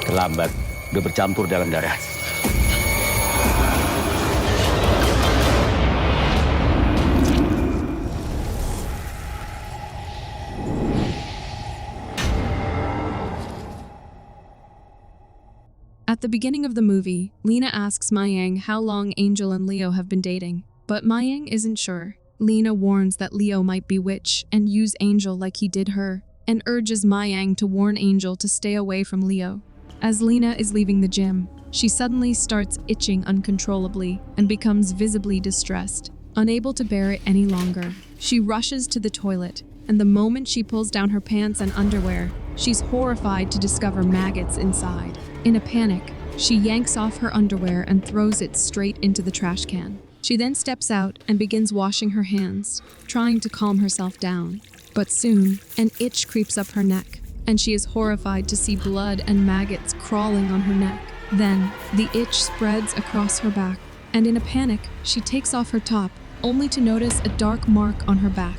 terlambat. Udah bercampur dalam darah. At the beginning of the movie, Lena asks Mayang how long Angel and Leo have been dating, but Mayang isn't sure. Lena warns that Leo might bewitch and use Angel like he did her, and urges Mayang to warn Angel to stay away from Leo. As Lena is leaving the gym, she suddenly starts itching uncontrollably and becomes visibly distressed. Unable to bear it any longer, she rushes to the toilet, and the moment she pulls down her pants and underwear, she's horrified to discover maggots inside. In a panic, she yanks off her underwear and throws it straight into the trash can. She then steps out and begins washing her hands, trying to calm herself down. But soon, an itch creeps up her neck, and she is horrified to see blood and maggots crawling on her neck. Then, the itch spreads across her back, and in a panic, she takes off her top, only to notice a dark mark on her back.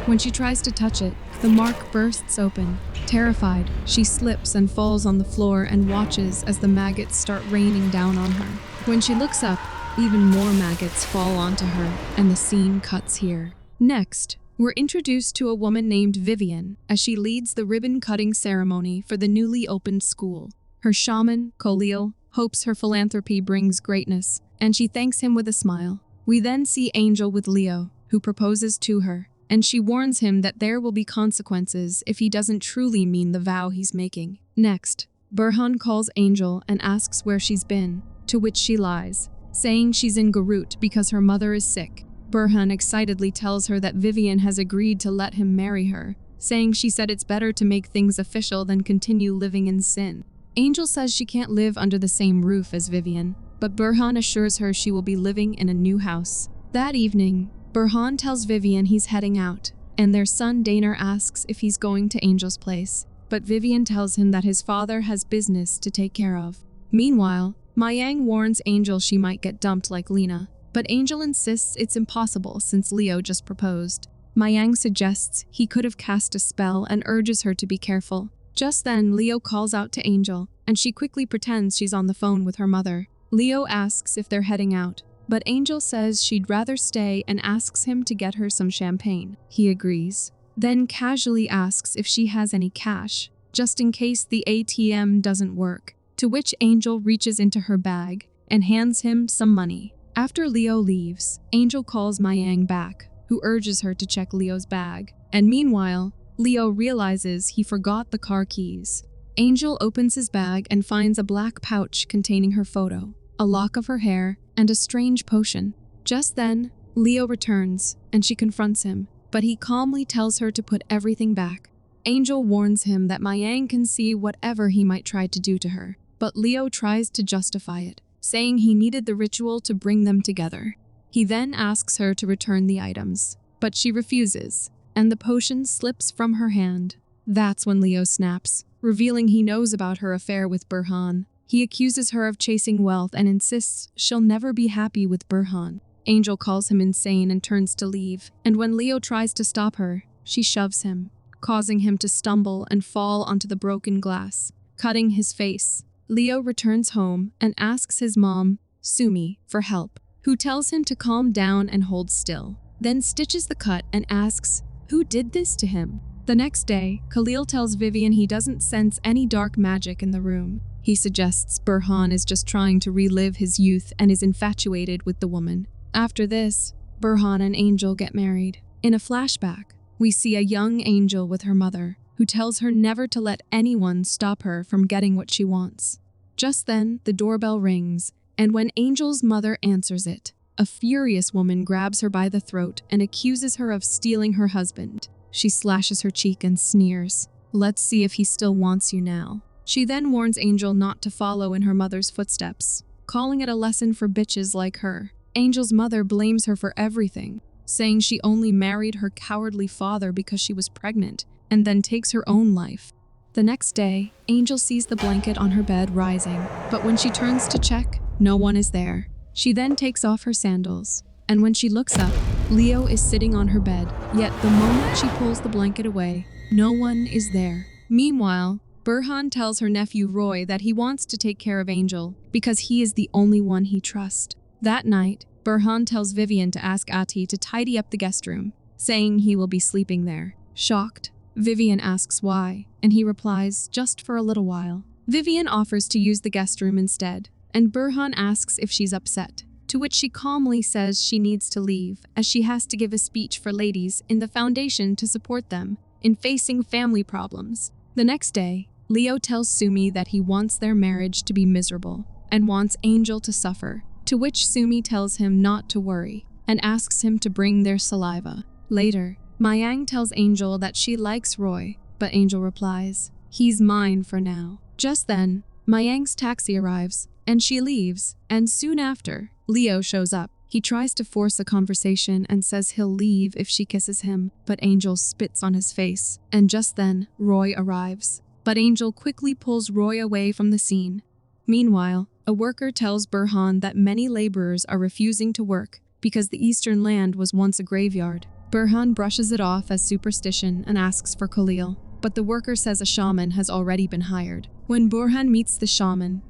When she tries to touch it, the mark bursts open. Terrified, she slips and falls on the floor and watches as the maggots start raining down on her. When she looks up, even more maggots fall onto her, and the scene cuts here. Next, we're introduced to a woman named Vivian as she leads the ribbon-cutting ceremony for the newly opened school. Her shaman, Khalil, hopes her philanthropy brings greatness, and she thanks him with a smile. We then see Angel with Leo, who proposes to her, and she warns him that there will be consequences if he doesn't truly mean the vow he's making. Next, Burhan calls Angel and asks where she's been, to which she lies, saying she's in Garut because her mother is sick. Burhan excitedly tells her that Vivian has agreed to let him marry her, saying she said it's better to make things official than continue living in sin. Angel says she can't live under the same roof as Vivian, but Burhan assures her she will be living in a new house. That evening, Burhan tells Vivian he's heading out, and their son Daner asks if he's going to Angel's place, but Vivian tells him that his father has business to take care of. Meanwhile, Mayang warns Angel she might get dumped like Lena, but Angel insists it's impossible since Leo just proposed. Mayang suggests he could have cast a spell and urges her to be careful. Just then, Leo calls out to Angel, and she quickly pretends she's on the phone with her mother. Leo asks if they're heading out, but Angel says she'd rather stay and asks him to get her some champagne. He agrees, then casually asks if she has any cash, just in case the ATM doesn't work, to which Angel reaches into her bag and hands him some money. After Leo leaves, Angel calls Mayang back, who urges her to check Leo's bag, and meanwhile, Leo realizes he forgot the car keys. Angel opens his bag and finds a black pouch containing her photo, a lock of her hair, and a strange potion. Just then, Leo returns, and she confronts him, but he calmly tells her to put everything back. Angel warns him that Mayang can see whatever he might try to do to her, but Leo tries to justify it, saying he needed the ritual to bring them together. He then asks her to return the items, but she refuses, and the potion slips from her hand. That's when Leo snaps, revealing he knows about her affair with Burhan. He accuses her of chasing wealth and insists she'll never be happy with Burhan. Angel calls him insane and turns to leave, and when Leo tries to stop her, she shoves him, causing him to stumble and fall onto the broken glass, cutting his face. Leo returns home and asks his mom, Sumi, for help, who tells him to calm down and hold still, then stitches the cut and asks who did this to him. The next day, Khalil tells Vivian he doesn't sense any dark magic in the room. He suggests Burhan is just trying to relive his youth and is infatuated with the woman. After this, Burhan and Angel get married. In a flashback, we see a young Angel with her mother, who tells her never to let anyone stop her from getting what she wants. Just then, the doorbell rings, and when Angel's mother answers it, a furious woman grabs her by the throat and accuses her of stealing her husband. She slashes her cheek and sneers, "Let's see if he still wants you now." She then warns Angel not to follow in her mother's footsteps, calling it a lesson for bitches like her. Angel's mother blames her for everything, saying she only married her cowardly father because she was pregnant, and then takes her own life. The next day, Angel sees the blanket on her bed rising, but when she turns to check, no one is there. She then takes off her sandals, and when she looks up, Leo is sitting on her bed, yet the moment she pulls the blanket away, no one is there. Meanwhile, Burhan tells her nephew Roy that he wants to take care of Angel because he is the only one he trusts. That night, Burhan tells Vivian to ask Ati to tidy up the guest room, saying he will be sleeping there. Shocked, Vivian asks why, and he replies, just for a little while. Vivian offers to use the guest room instead, and Burhan asks if she's upset, to which she calmly says she needs to leave as she has to give a speech for ladies in the foundation to support them in facing family problems. The next day, Leo tells Sumi that he wants their marriage to be miserable and wants Angel to suffer, to which Sumi tells him not to worry and asks him to bring their saliva. Later, Mayang tells Angel that she likes Roy, but Angel replies, "He's mine for now." Just then, Mayang's taxi arrives, and she leaves, and soon after, Leo shows up. He tries to force a conversation and says he'll leave if she kisses him, but Angel spits on his face, and just then, Roy arrives. But Angel quickly pulls Roy away from the scene. Meanwhile, a worker tells Burhan that many laborers are refusing to work because the eastern land was once a graveyard. Burhan brushes it off as superstition and asks for Khalil, but the worker says a shaman has already been hired. When Burhan meets the shaman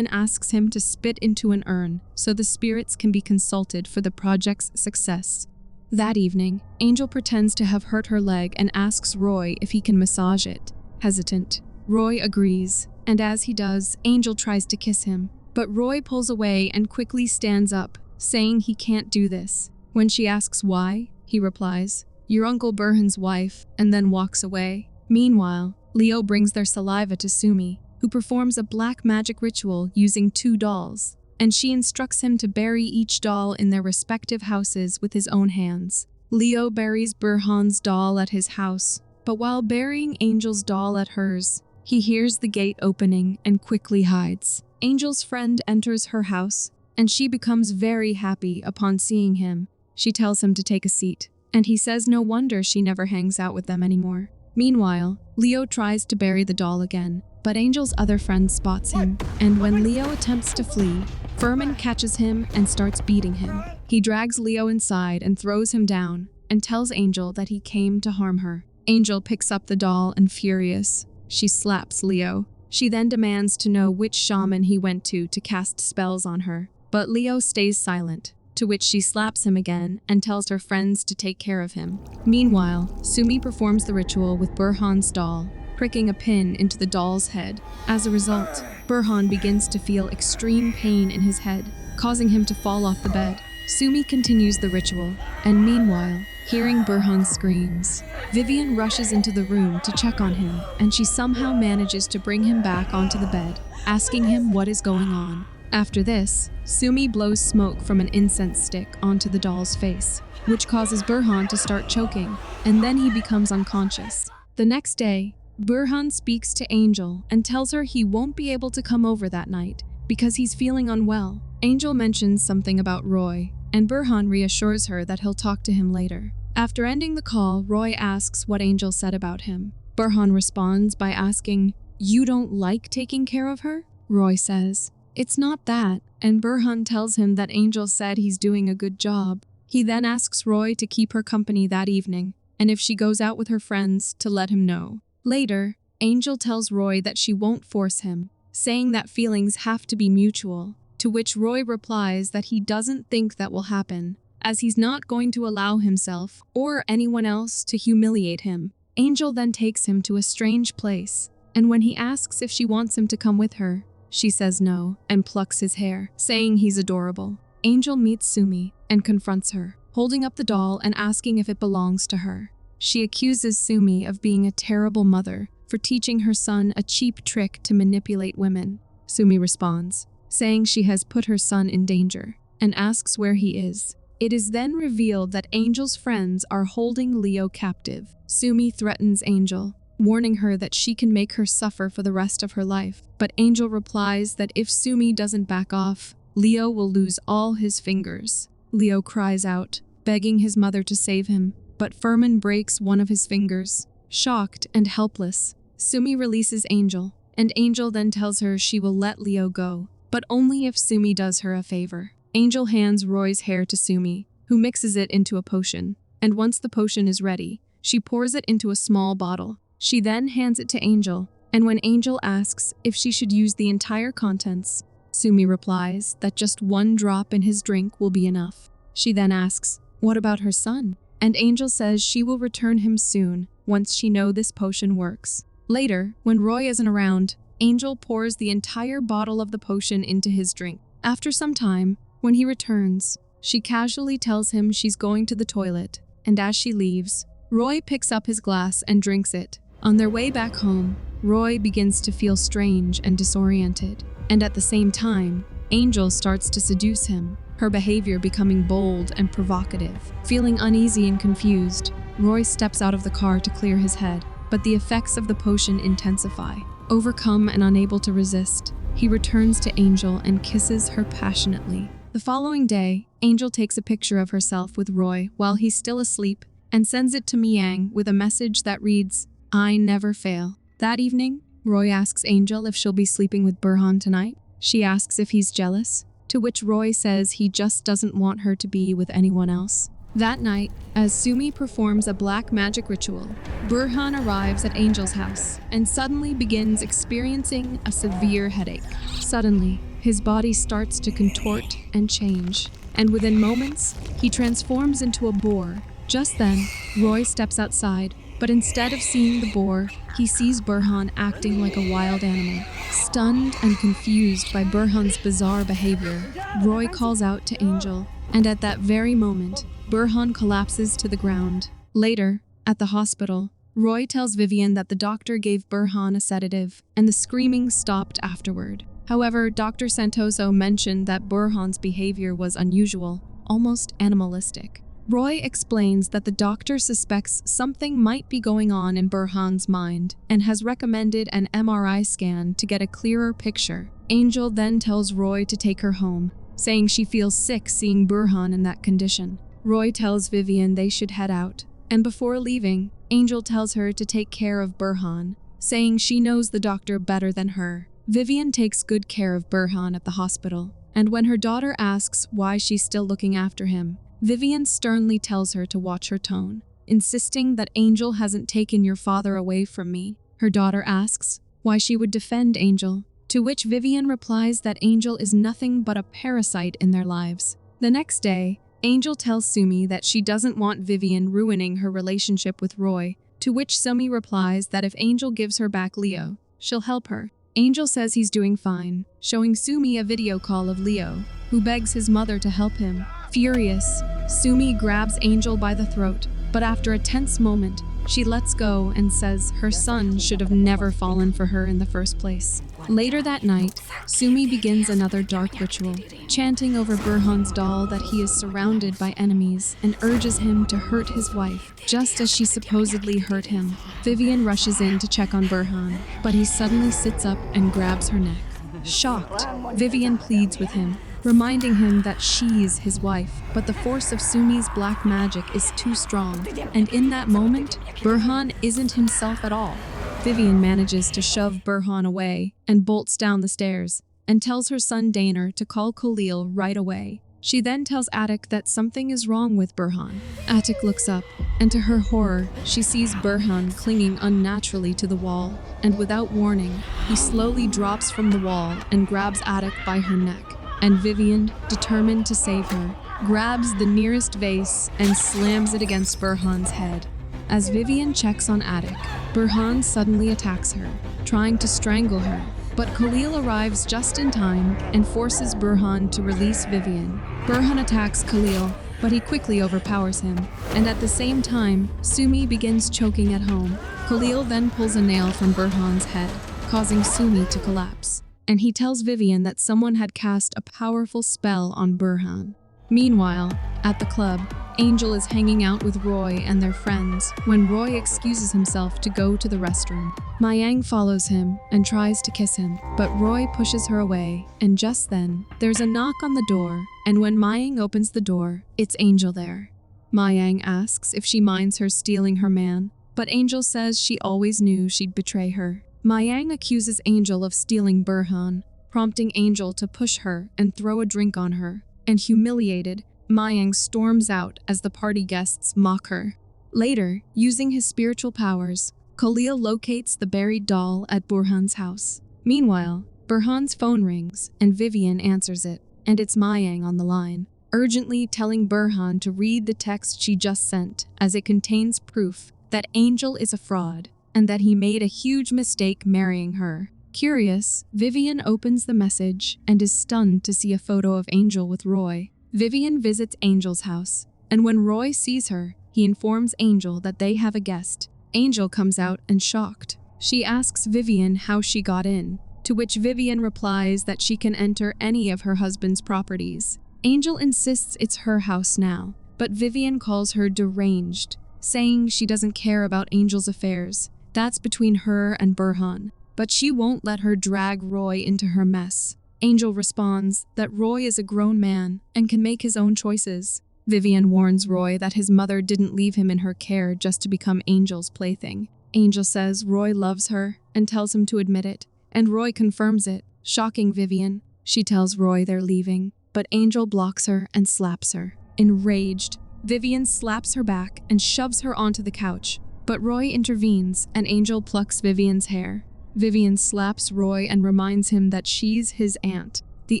asks him to spit into an urn so the spirits can be consulted for the project's success. That evening, Angel pretends to have hurt her leg and asks Roy if he can massage it. Hesitant, Roy agrees, and as he does, Angel tries to kiss him, but Roy pulls away and quickly stands up, saying he can't do this. When she asks why, he replies, "You're Uncle Burhan's wife," and then walks away. Meanwhile, Leo brings their saliva to Sumi, who performs a black magic ritual using 2 dolls, and she instructs him to bury each doll in their respective houses with his own hands. Leo buries Burhan's doll at his house, but while burying Angel's doll at hers, he hears the gate opening and quickly hides. Angel's friend enters her house, and she becomes very happy upon seeing him. She tells him to take a seat, and he says no wonder she never hangs out with them anymore. Meanwhile, Leo tries to bury the doll again, but Angel's other friend spots him, and when Leo attempts to flee, Furman catches him and starts beating him. He drags Leo inside and throws him down, and tells Angel that he came to harm her. Angel picks up the doll and furious, she slaps Leo. She then demands to know which shaman he went to cast spells on her, but Leo stays silent, to which she slaps him again and tells her friends to take care of him. Meanwhile, Sumi performs the ritual with Burhan's doll, pricking a pin into the doll's head. As a result, Burhan begins to feel extreme pain in his head, causing him to fall off the bed. Sumi continues the ritual, and meanwhile, hearing Burhan's screams, Vivian rushes into the room to check on him, and she somehow manages to bring him back onto the bed, asking him what is going on. After this, Sumi blows smoke from an incense stick onto the doll's face, which causes Burhan to start choking, and then he becomes unconscious. The next day, Burhan speaks to Angel and tells her he won't be able to come over that night because he's feeling unwell. Angel mentions something about Roy, and Burhan reassures her that he'll talk to him later. After ending the call, Roy asks what Angel said about him. Burhan responds by asking, "You don't like taking care of her?" Roy says, "It's not that," and Burhan tells him that Angel said he's doing a good job. He then asks Roy to keep her company that evening, and if she goes out with her friends, to let him know. Later, Angel tells Roy that she won't force him, saying that feelings have to be mutual, to which Roy replies that he doesn't think that will happen, as he's not going to allow himself or anyone else to humiliate him. Angel then takes him to a strange place, and when he asks if she wants him to come with her, she says no and plucks his hair, saying he's adorable. Angel meets Sumi and confronts her, holding up the doll and asking if it belongs to her. She accuses Sumi of being a terrible mother for teaching her son a cheap trick to manipulate women. Sumi responds, saying she has put her son in danger, and asks where he is. It is then revealed that Angel's friends are holding Leo captive. Sumi threatens Angel, warning her that she can make her suffer for the rest of her life, but Angel replies that if Sumi doesn't back off, Leo will lose all his fingers. Leo cries out, begging his mother to save him, but Furman breaks one of his fingers. Shocked and helpless, Sumi releases Angel, and Angel then tells her she will let Leo go, but only if Sumi does her a favor. Angel hands Roy's hair to Sumi, who mixes it into a potion, and once the potion is ready, she pours it into a small bottle. She then hands it to Angel, And when Angel asks if she should use the entire contents, Sumi replies that just one drop in his drink will be enough. She then asks, what about her son? And Angel says she will return him soon, once she knows this potion works. Later, when Roy isn't around, Angel pours the entire bottle of the potion into his drink. After some time, when he returns, she casually tells him she's going to the toilet, and as she leaves, Roy picks up his glass and drinks it. On their way back home, Roy begins to feel strange and disoriented, and at the same time, Angel starts to seduce him, her behavior becoming bold and provocative. Feeling uneasy and confused, Roy steps out of the car to clear his head, but the effects of the potion intensify. Overcome and unable to resist, he returns to Angel and kisses her passionately. The following day, Angel takes a picture of herself with Roy while he's still asleep and sends it to Miang with a message that reads, I never fail. That evening, Roy asks Angel if she'll be sleeping with Burhan tonight. She asks if he's jealous, to which Roy says he just doesn't want her to be with anyone else. That night, as Sumi performs a black magic ritual, Burhan arrives at Angel's house and suddenly begins experiencing a severe headache. Suddenly, his body starts to contort and change, and within moments, he transforms into a boar. Just then, Roy steps outside, but instead of seeing the boar, he sees Burhan acting like a wild animal. Stunned and confused by Burhan's bizarre behavior, Roy calls out to Angel, and at that very moment, Burhan collapses to the ground. Later, at the hospital, Roy tells Vivian that the doctor gave Burhan a sedative, and the screaming stopped afterward. However, Dr. Santoso mentioned that Burhan's behavior was unusual, almost animalistic. Roy explains that the doctor suspects something might be going on in Burhan's mind and has recommended an MRI scan to get a clearer picture. Angel then tells Roy to take her home, saying she feels sick seeing Burhan in that condition. Roy tells Vivian they should head out, and before leaving, Angel tells her to take care of Burhan, saying she knows the doctor better than her. Vivian takes good care of Burhan at the hospital, and when her daughter asks why she's still looking after him, Vivian sternly tells her to watch her tone, insisting that Angel hasn't taken your father away from me. Her daughter asks why she would defend Angel, to which Vivian replies that Angel is nothing but a parasite in their lives. The next day, Angel tells Sumi that she doesn't want Vivian ruining her relationship with Roy, to which Sumi replies that if Angel gives her back Leo, she'll help her. Angel says he's doing fine, showing Sumi a video call of Leo, who begs his mother to help him. Furious, Sumi grabs Angel by the throat, but after a tense moment, she lets go and says her son should have never fallen for her in the first place. Later that night, Sumi begins another dark ritual, chanting over Burhan's doll that he is surrounded by enemies and urges him to hurt his wife, just as she supposedly hurt him. Vivian rushes in to check on Burhan, but he suddenly sits up and grabs her neck. Shocked, Vivian pleads with him, reminding him that she's his wife, but the force of Sumi's black magic is too strong, and in that moment, Burhan isn't himself at all. Vivian manages to shove Burhan away and bolts down the stairs, and tells her son Daner to call Khalil right away. She then tells Attic that something is wrong with Burhan. Attic looks up, and to her horror, she sees Burhan clinging unnaturally to the wall, and without warning, he slowly drops from the wall and grabs Attic by her neck. And Vivian, determined to save her, grabs the nearest vase and slams it against Burhan's head. As Vivian checks on Attic, Burhan suddenly attacks her, trying to strangle her, but Khalil arrives just in time and forces Burhan to release Vivian. Burhan attacks Khalil, but he quickly overpowers him, and at the same time, Sumi begins choking at home. Khalil then pulls a nail from Burhan's head, causing Sumi to collapse, and he tells Vivian that someone had cast a powerful spell on Burhan. Meanwhile, at the club, Angel is hanging out with Roy and their friends when Roy excuses himself to go to the restroom. Mayang follows him and tries to kiss him, but Roy pushes her away, and just then, there's a knock on the door, and when Mayang opens the door, it's Angel there. Mayang asks if she minds her stealing her man, but Angel says she always knew she'd betray her. Mayang accuses Angel of stealing Burhan, prompting Angel to push her and throw a drink on her, and humiliated, Mayang storms out as the party guests mock her. Later, using his spiritual powers, Khalil locates the buried doll at Burhan's house. Meanwhile, Burhan's phone rings and Vivian answers it, and it's Mayang on the line, urgently telling Burhan to read the text she just sent, as it contains proof that Angel is a fraud and that he made a huge mistake marrying her. Curious, Vivian opens the message and is stunned to see a photo of Angel with Roy. Vivian visits Angel's house, and when Roy sees her, he informs Angel that they have a guest. Angel comes out and shocked. She asks Vivian how she got in, to which Vivian replies that she can enter any of her husband's properties. Angel insists it's her house now, but Vivian calls her deranged, saying she doesn't care about Angel's affairs. That's between her and Burhan, but she won't let her drag Roy into her mess. Angel responds that Roy is a grown man and can make his own choices. Vivian warns Roy that his mother didn't leave him in her care just to become Angel's plaything. Angel says Roy loves her and tells him to admit it, and Roy confirms it, shocking Vivian. She tells Roy they're leaving, but Angel blocks her and slaps her. Enraged, Vivian slaps her back and shoves her onto the couch, but Roy intervenes and Angel plucks Vivian's hair. Vivian slaps Roy and reminds him that she's his aunt. The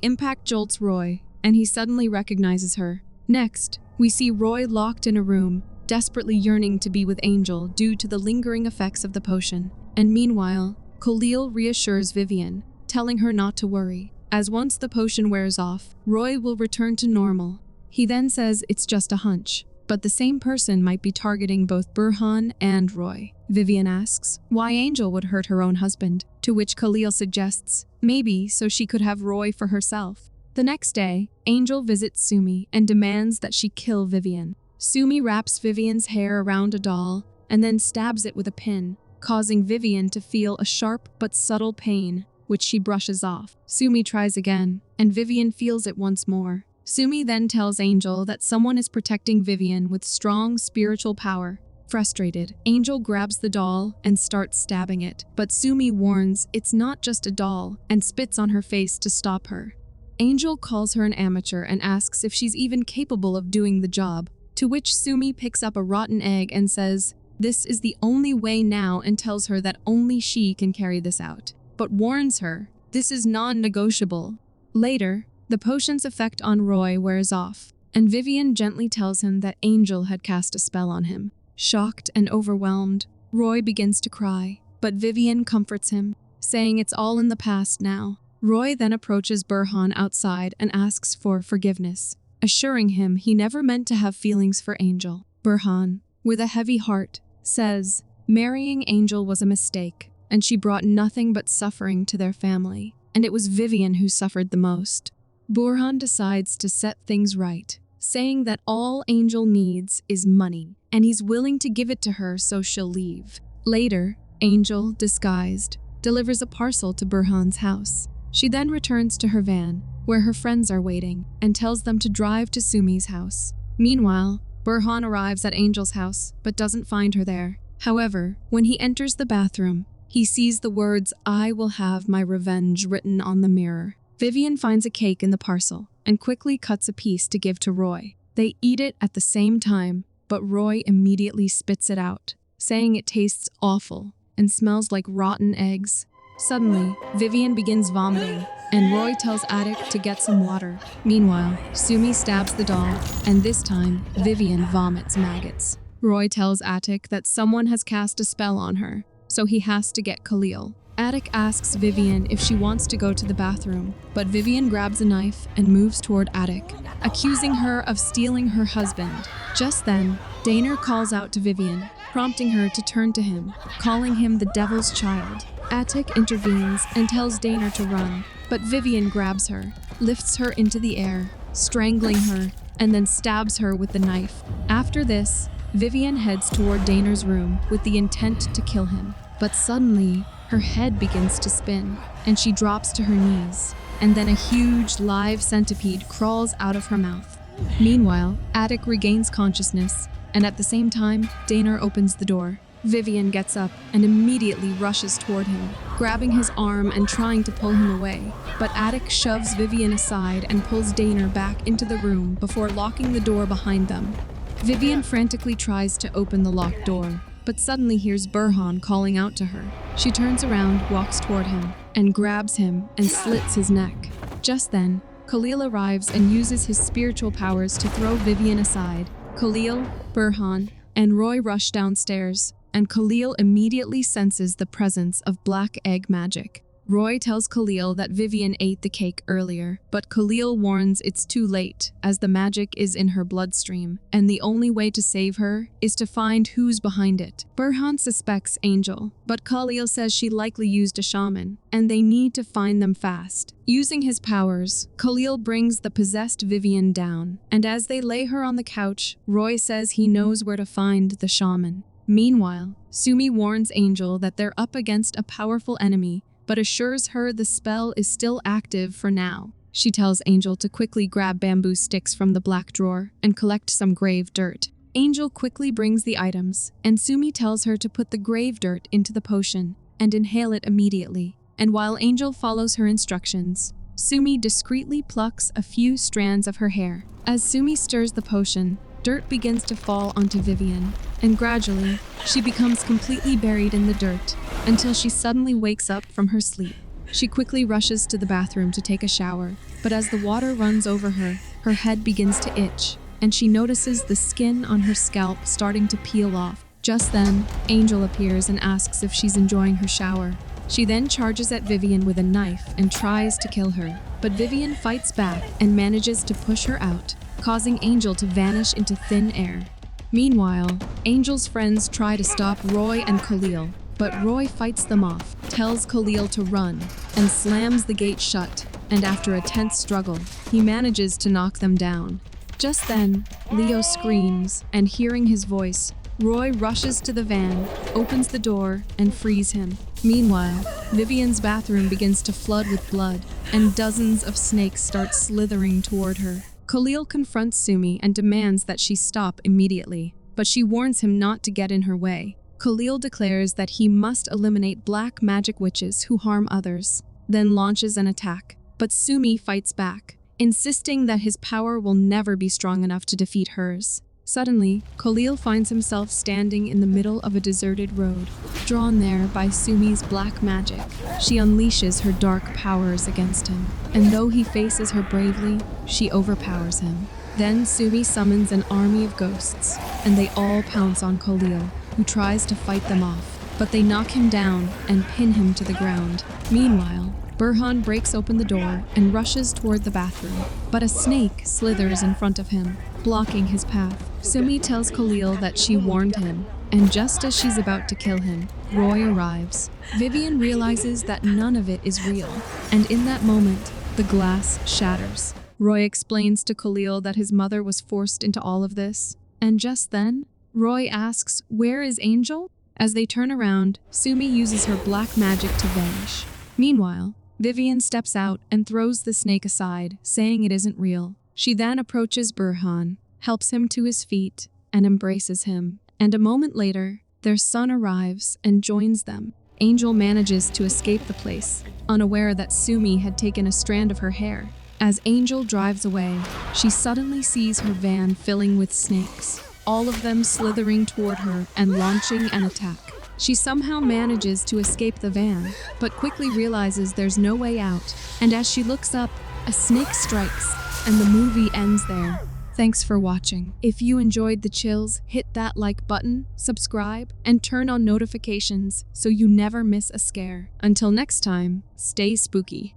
impact jolts Roy, and he suddenly recognizes her. Next, we see Roy locked in a room, desperately yearning to be with Angel due to the lingering effects of the potion. And meanwhile, Khalil reassures Vivian, telling her not to worry, as once the potion wears off, Roy will return to normal. He then says it's just a hunch, but the same person might be targeting both Burhan and Roy. Vivian asks why Angel would hurt her own husband, to which Khalil suggests maybe so she could have Roy for herself. The next day, Angel visits Sumi and demands that she kill Vivian. Sumi wraps Vivian's hair around a doll and then stabs it with a pin, causing Vivian to feel a sharp but subtle pain, which she brushes off. Sumi tries again, and Vivian feels it once more. Sumi then tells Angel that someone is protecting Vivian with strong spiritual power. Frustrated, Angel grabs the doll and starts stabbing it, but Sumi warns it's not just a doll and spits on her face to stop her. Angel calls her an amateur and asks if she's even capable of doing the job, to which Sumi picks up a rotten egg and says this is the only way now and tells her that only she can carry this out, but warns her this is non-negotiable. Later, the potion's effect on Roy wears off, and Vivian gently tells him that Angel had cast a spell on him. Shocked and overwhelmed, Roy begins to cry, but Vivian comforts him, saying it's all in the past now. Roy then approaches Burhan outside and asks for forgiveness, assuring him he never meant to have feelings for Angel. Burhan, with a heavy heart, says marrying Angel was a mistake, and she brought nothing but suffering to their family, and it was Vivian who suffered the most. Burhan decides to set things right, saying that all Angel needs is money, and he's willing to give it to her so she'll leave. Later, Angel, disguised, delivers a parcel to Burhan's house. She then returns to her van, where her friends are waiting, and tells them to drive to Sumi's house. Meanwhile, Burhan arrives at Angel's house, but doesn't find her there. However, when he enters the bathroom, he sees the words, "I will have my revenge," written on the mirror. Vivian finds a cake in the parcel and quickly cuts a piece to give to Roy. They eat it at the same time, but Roy immediately spits it out, saying it tastes awful and smells like rotten eggs. Suddenly, Vivian begins vomiting, and Roy tells Attic to get some water. Meanwhile, Sumi stabs the doll, and this time, Vivian vomits maggots. Roy tells Attic that someone has cast a spell on her, so he has to get Khalil. Attic asks Vivian if she wants to go to the bathroom, but Vivian grabs a knife and moves toward Attic, accusing her of stealing her husband. Just then, Daner calls out to Vivian, prompting her to turn to him, calling him the devil's child. Attic intervenes and tells Daner to run, but Vivian grabs her, lifts her into the air, strangling her, and then stabs her with the knife. After this, Vivian heads toward Daner's room with the intent to kill him, but suddenly, her head begins to spin, and she drops to her knees, and then a huge live centipede crawls out of her mouth. Meanwhile, Attic regains consciousness, and at the same time, Daner opens the door. Vivian gets up and immediately rushes toward him, grabbing his arm and trying to pull him away, but Attic shoves Vivian aside and pulls Daner back into the room before locking the door behind them. Vivian frantically tries to open the locked door, but suddenly hears Burhan calling out to her. She turns around, walks toward him, and grabs him and slits his neck. Just then, Khalil arrives and uses his spiritual powers to throw Vivian aside. Khalil, Burhan, and Roy rush downstairs, and Khalil immediately senses the presence of black egg magic. Roy tells Khalil that Vivian ate the cake earlier, but Khalil warns it's too late, as the magic is in her bloodstream, and the only way to save her is to find who's behind it. Burhan suspects Angel, but Khalil says she likely used a shaman, and they need to find them fast. Using his powers, Khalil brings the possessed Vivian down, and as they lay her on the couch, Roy says he knows where to find the shaman. Meanwhile, Sumi warns Angel that they're up against a powerful enemy, but assures her the spell is still active for now. She tells Angel to quickly grab bamboo sticks from the black drawer and collect some grave dirt. Angel quickly brings the items, and Sumi tells her to put the grave dirt into the potion and inhale it immediately. And while Angel follows her instructions, Sumi discreetly plucks a few strands of her hair. As Sumi stirs the potion, dirt begins to fall onto Vivian, and gradually, she becomes completely buried in the dirt until she suddenly wakes up from her sleep. She quickly rushes to the bathroom to take a shower, but as the water runs over her, her head begins to itch, and she notices the skin on her scalp starting to peel off. Just then, Angel appears and asks if she's enjoying her shower. She then charges at Vivian with a knife and tries to kill her, but Vivian fights back and manages to push her out, causing Angel to vanish into thin air. Meanwhile, Angel's friends try to stop Roy and Khalil, but Roy fights them off, tells Khalil to run, and slams the gate shut, and after a tense struggle, he manages to knock them down. Just then, Leo screams, and hearing his voice, Roy rushes to the van, opens the door, and frees him. Meanwhile, Vivian's bathroom begins to flood with blood, and dozens of snakes start slithering toward her. Khalil confronts Sumi and demands that she stop immediately, but she warns him not to get in her way. Khalil declares that he must eliminate black magic witches who harm others, then launches an attack. But Sumi fights back, insisting that his power will never be strong enough to defeat hers. Suddenly, Khalil finds himself standing in the middle of a deserted road, drawn there by Sumi's black magic. She unleashes her dark powers against him, and though he faces her bravely, she overpowers him. Then Sumi summons an army of ghosts, and they all pounce on Khalil, who tries to fight them off, but they knock him down and pin him to the ground. Meanwhile, Burhan breaks open the door and rushes toward the bathroom, but a snake slithers in front of him, blocking his path. Sumi tells Khalil that she warned him, and just as she's about to kill him, Roy arrives. Vivian realizes that none of it is real, and in that moment, the glass shatters. Roy explains to Khalil that his mother was forced into all of this, and just then, Roy asks, "Where is Angel?" As they turn around, Sumi uses her black magic to vanish. Meanwhile, Vivian steps out and throws the snake aside, saying it isn't real. She then approaches Burhan, helps him to his feet, and embraces him. And a moment later, their son arrives and joins them. Angel manages to escape the place, unaware that Sumi had taken a strand of her hair. As Angel drives away, she suddenly sees her van filling with snakes, all of them slithering toward her and launching an attack. She somehow manages to escape the van, but quickly realizes there's no way out, and as she looks up, a snake strikes, and the movie ends there. Thanks for watching. If you enjoyed the chills, hit that like button, subscribe, and turn on notifications so you never miss a scare. Until next time, stay spooky.